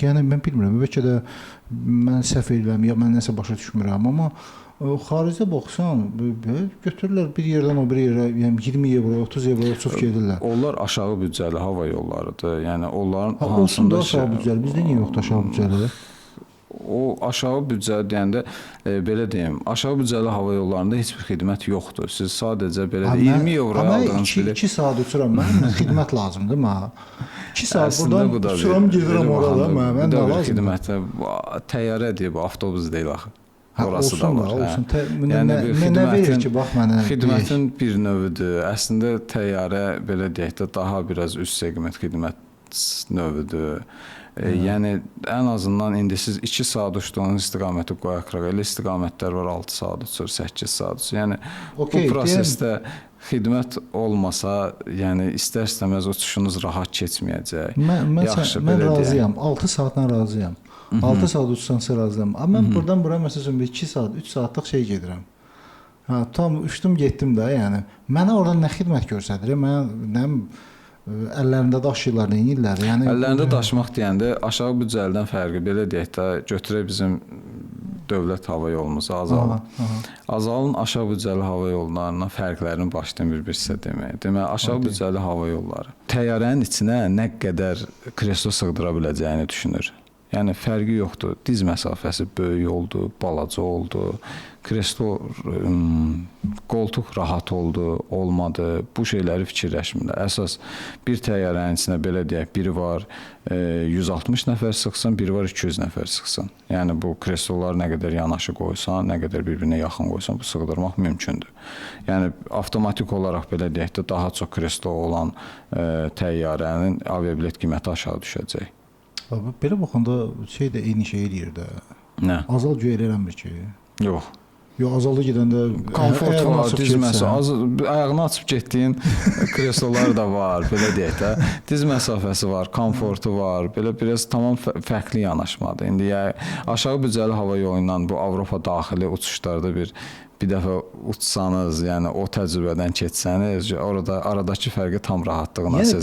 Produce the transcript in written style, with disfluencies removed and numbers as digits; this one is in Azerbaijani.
yəni mən bilmirəm, bəlkə də mən səhv edirəm, ya mən nəsə başa düşmürəm, amma xaricdə baxsan, götürürlər bir yerdən o bir yerə, yəni 20 evro, 30 evro uçub gedirlər. Onlar aşağı büdcəli hava yollarıdır. Yəni onların olsun da aşağı büdcəli, bizdə niyə yoxdur aşağı büdcəli? O aşağı büdcəli deyəndə belə deyim, aşağı büdcəli hava yollarında heç bir xidmət yoxdur. Siz sadəcə belə 20 evro aldığınız bilet. 2 saat uçuram mən, xidmət lazımdır mənə. 2 saat buradan uçuram, gedirəm orada, mən nə lazım? Xidmətə təyyarə deyib, avtobus deyil axı. Orası da var. Olsun. Yəni nə verir ki, bax mənə. Xidmətin bir növüdür. Əslində təyyarə belə deyək də daha biraz üst seqment xidmət növüdür. Yəni ən azından indi siz 2 saat uçduğunuz istiqaməti qoyaq, elə istiqamətlər var 6 saat uçur, 8 saat uçur. Yəni bu prosesdə xidmət olmasa, yəni istər-istəməz uçuşunuz rahat keçməyəcək. Mən razıyam, 6 saatdan razıyam. 6 saat uçsansa razıyam. Amma mən buradan bura məsələn 2 saat, 3 saatlıq şey gedirəm. Tam uçdum, getdim də, yəni. Mənə oradan nə xidmət göstərir? Mən əllərində daşıyırlar, nə edirlər? Yəni əllərində daşımaq deyəndə aşağı büdcəlidən fərqi belə deyək də, götürək bizim dövlət hava yolumuz Azalın. Azalın aşağı büdcəli hava yollarından fərqlərini başlayan bir hissə demək. Demək, aşağı büdcəli hava yolları təyyarənin içinə nə qədər kreslo sığdıra biləcəyini düşünür. Yəni fərqi yoxdur. Diz məsafəsi böyük oldu, balaca oldu. Kreslo, qoltuq rahat oldu, olmadı. Bu şeyləri fikirləşmirlər. Əsas bir təyyarənin içində belə deyək, biri var 160 nəfər sıxsın, biri var 200 nəfər sıxsın. Yəni bu kresloları nə qədər yanaşı qoysan, nə qədər bir-birinə yaxın qoysan, bu sığdırmaq mümkündür. Yəni avtomatik olaraq belə deyək də daha çox kreslo olan təyyarənin aviabilet qiyməti aşağı düşəcək. Belə baxanda şey də eyni şey eləyir də. Nə? Azal göy eləmir ki. Yox. Yox, Azalda gedəndə komfort var, dizməsi. Ayağını açıb getdiyin kreslolar da var, belə deyək də. Diz məsafəsi var, komfortu var. Belə biraz tamam fərqli yanaşmadır. İndi aşağı büdcəli hava yolu ilə bu Avropa daxili uçuşlarda bir dəfə uçsanız, yəni o təcrübədən keçsəniz, orada aradakı fərqi tam rahatlığına sezərsiniz.